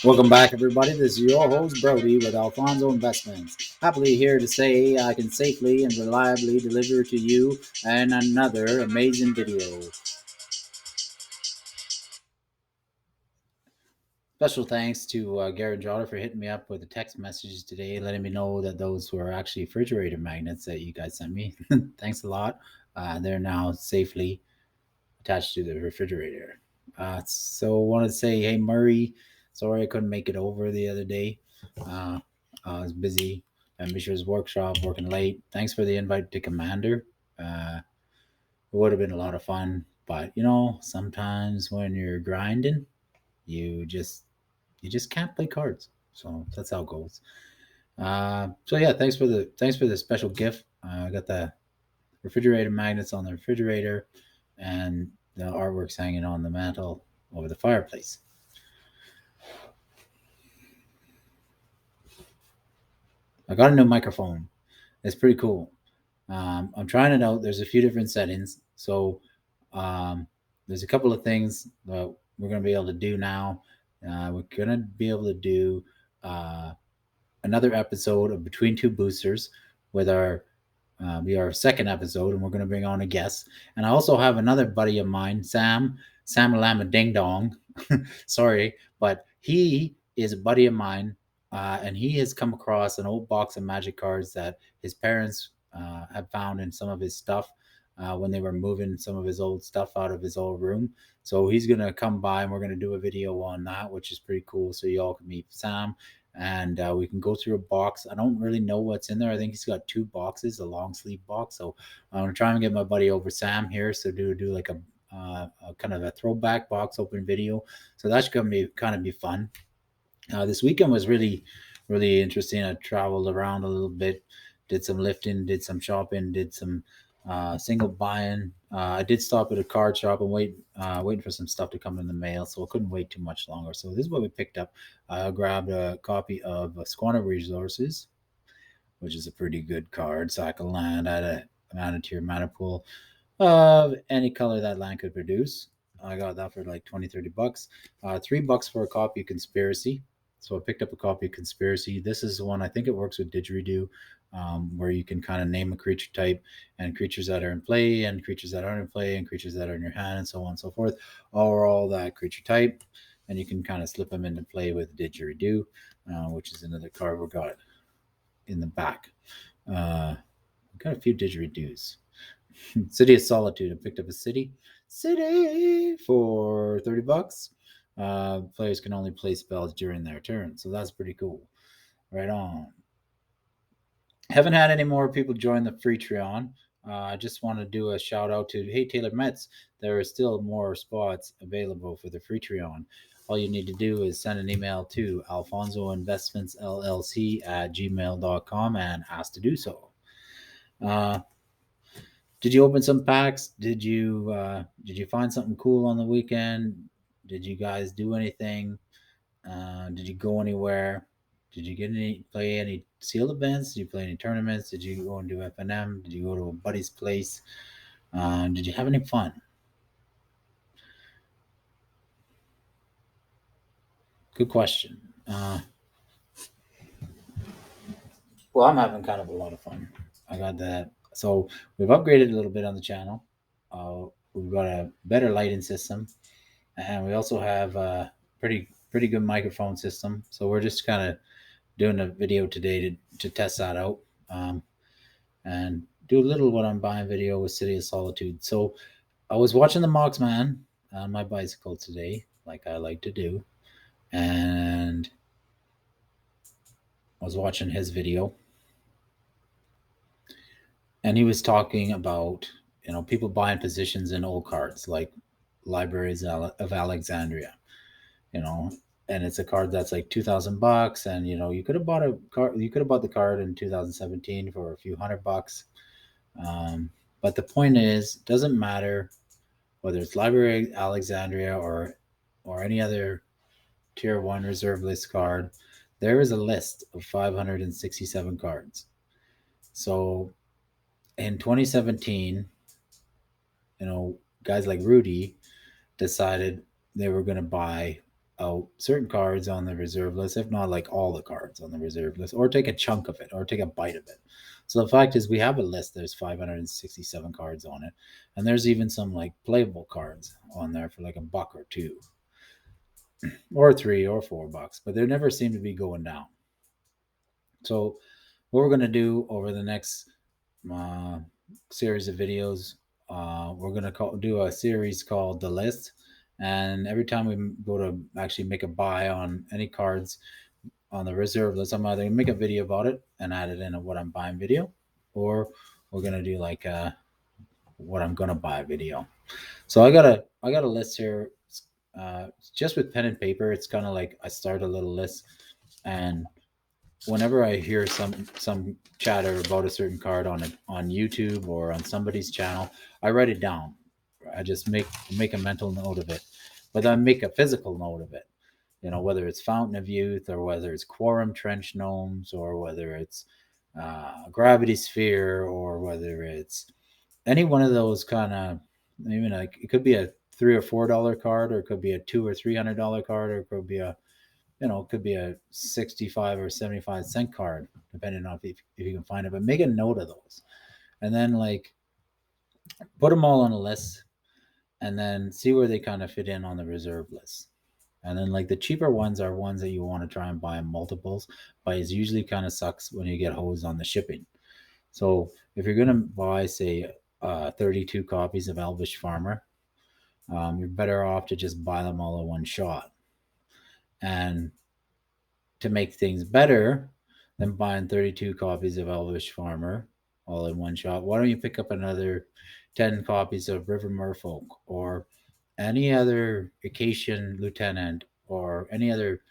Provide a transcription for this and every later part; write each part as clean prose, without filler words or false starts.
Welcome back, everybody. This is your host, Brody, with Alfonso Investments. Happily here to say I can safely and reliably deliver to you and another amazing video. Special thanks to Garrett Jotter for hitting me up with a text message today, letting me know that those were actually refrigerator magnets that you guys sent me. Thanks a lot. They're now safely attached to the refrigerator. So wanted to say, hey Murray, sorry I couldn't make it over the other day. Uh, I was busy at Mishra's workshop, working late. Thanks for the invite to Commander. Uh, it would have been a lot of fun, but sometimes when you're grinding, you just you just can't play cards. So that's how it goes. So yeah, thanks for the special gift. I got the refrigerator magnets on the refrigerator, and the artwork's hanging on the mantle over the fireplace. I got a new microphone. It's pretty cool. I'm trying it out. There's a few different settings. So um, there's a couple of things that we're going to be able to do now. We're going to be able to do uh, another episode of Between Two Boosters with our second episode, and we're going to bring on a guest. And I also have another buddy of mine, Sam Lama Ding Dong. Sorry, but he is a buddy of mine, and he has come across an old box of magic cards that his parents had found in some of his stuff when they were moving some of his old stuff out of his old room. So he's gonna come by, and we're gonna do a video on that, which is pretty cool. So you all can meet Sam, and we can go through a box. I don't really know what's in there. I think he's got two boxes, a long sleeve box. So I'm gonna try and get my buddy over Sam here. So do like a kind of a throwback box open video. So that's gonna be kind of be fun. This weekend was really interesting. I traveled around a little bit, did some lifting, did some shopping, did some single buying. I did stop at a card shop and waiting for some stuff to come in the mail, so I couldn't wait too much longer. So this is what we picked up. I grabbed a copy of Squanner Resources, which is a pretty good card. Cycle land at a mana to your mana pool of any color that land could produce. I got that for like 20-30 bucks. $3 for a copy of Conspiracy. So I picked up a copy of Conspiracy. This is the one, I think it works with Didgeridoo, where you can kind of name a creature type and creatures that are in play and creatures that aren't in play and creatures that are in your hand and so on and so forth, or all that creature type. And you can kind of slip them into play with Didgeridoo, which is another card we got in the back. We got a few Didgeridoos. City of Solitude. I picked up a city for 30 bucks. Players can only play spells during their turn, so that's pretty cool. Right on. Haven't had any more people join the free Treon. I just want to do a shout out to Hey Taylor Metz. There are still more spots available for the free Treon. All you need to do is send an email to Alfonso Investments LLC at gmail.com and ask to do so. Uh, did you open some packs? Did you find something cool on the weekend? Did you guys do anything? Did you go anywhere? Did you play any seal events? Did you play any tournaments? Did you go and do FNM? Did you go to a buddy's place? Did you have any fun? Good question. Well, I'm having kind of a lot of fun. I got that. So we've upgraded a little bit on the channel. We've got a better lighting system, and we also have a pretty good microphone system. So we're just kind of doing a video today to test that out, and do a little what I'm buying video with City of Solitude. So I was watching the Moxman on my bicycle today, like I like to do, and I was watching his video, and he was talking about people buying positions in old cards like Libraries of Alexandria, you know, and it's a card that's like 2,000 bucks, and you could have bought a card, you could have bought the card in 2017 for a few $100. But the point is, it doesn't matter whether it's Library Alexandria or any other tier one reserve list card. There is a list of 567 cards. So in 2017, guys like Rudy decided they were going to buy out certain cards on the reserve list, if not like all the cards on the reserve list, or take a chunk of it, or take a bite of it. So the fact is, we have a list. There's 567 cards on it, and there's even some like playable cards on there for like $1 or $2, or $3 or $4, but they never seem to be going down. So what we're gonna do over the next uh, series of videos, we're gonna do a series called The List, and every time we go to actually make a buy on any cards on the reserve list, I'm either gonna make a video about it and add it in a what I'm buying video, or we're gonna do like a what I'm gonna buy video. So I got a list here, just with pen and paper. It's kind of like I start a little list, and whenever I hear some chatter about a certain card on YouTube or on somebody's channel, I write it down. I just make a mental note of it, but then make a physical note of it. Whether it's Fountain of Youth, or whether it's Quorum Trench Gnomes, or whether it's Gravity Sphere, or whether it's any one of those kind of, even like, it could be a $3 or $4 card, or it could be a $200 or $300 card, or it could be it could be a 65 or 75 cent card, depending on if you can find it. But make a note of those, and then like put them all on a list, and then see where they kind of fit in on the reserve list. And then like the cheaper ones are ones that you want to try and buy in multiples, but it usually kind of sucks when you get hosed on the shipping. So if you're gonna buy, say, 32 copies of Elvish Farmer, you're better off to just buy them all in one shot. And to make things better than buying 32 copies of Elvish Farmer all in one shot, why don't you pick up another 10 copies of River Merfolk, or any other Acacian Lieutenant, or any other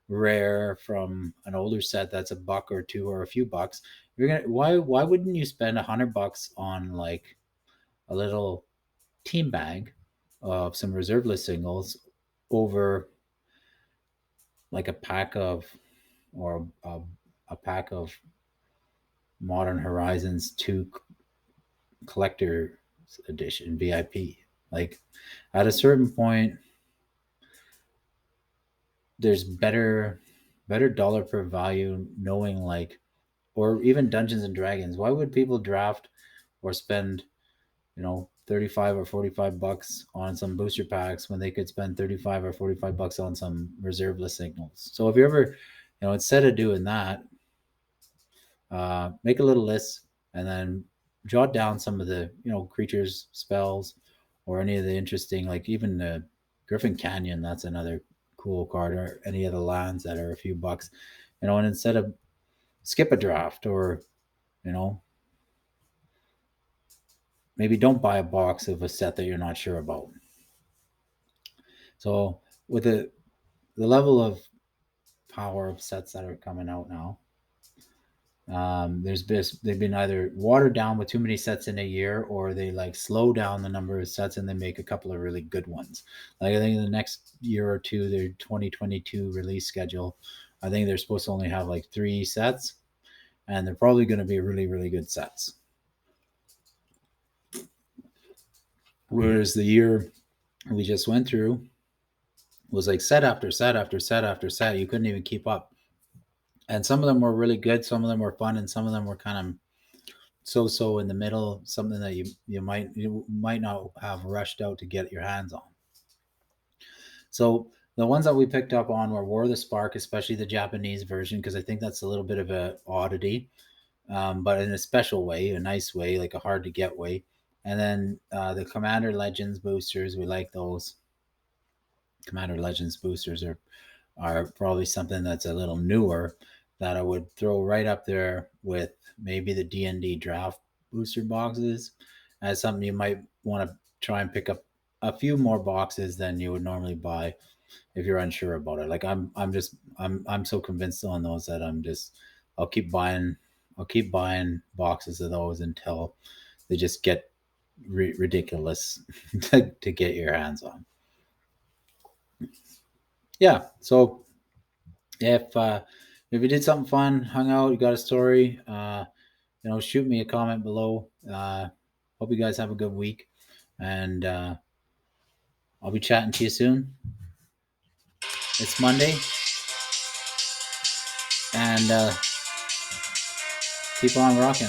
rare from an older set that's $1 or $2 or a few bucks? Why wouldn't you spend $100 on like a little team bag of some reserve list singles, over like a pack of, or a pack of Modern Horizons 2 collector edition VIP? Like, at a certain point, there's better dollar per value, knowing like, or even Dungeons and Dragons. Why would people draft or spend 35 or $45 on some booster packs when they could spend 35 or $45 on some reserve list signals? So if you ever, instead of doing that, make a little list, and then jot down some of the creatures, spells, or any of the interesting, like even the Griffin Canyon. That's another cool card, or any of the lands that are a few bucks. And instead of skip a draft, or you know maybe don't buy a box of a set that you're not sure about. So with the level of power of sets that are coming out now, they've been either watered down with too many sets in a year, or they like slow down the number of sets and they make a couple of really good ones. Like, I think in the next year or two, their 2022 release schedule, I think they're supposed to only have like 3 sets, and they're probably going to be really, really good sets. Whereas the year we just went through was like set after set after set after set. You couldn't even keep up. And some of them were really good, some of them were fun, and some of them were kind of so in the middle, something that you might not have rushed out to get your hands on. So the ones that we picked up on were War of the Spark, especially the Japanese version, because I think that's a little bit of a oddity, but in a special way, a nice way, like a hard to get way. And then the Commander Legends boosters, we like those. Commander Legends boosters are probably something that's a little newer, that I would throw right up there with maybe the D&D draft booster boxes, as something you might want to try and pick up a few more boxes than you would normally buy if you're unsure about it. Like, I'm so convinced on those that I'll keep buying boxes of those until they just get ridiculous to get your hands on. Yeah, so if you did something fun, hung out, you got a story, shoot me a comment below. Hope you guys have a good week, and I'll be chatting to you soon. It's Monday, and keep on rocking.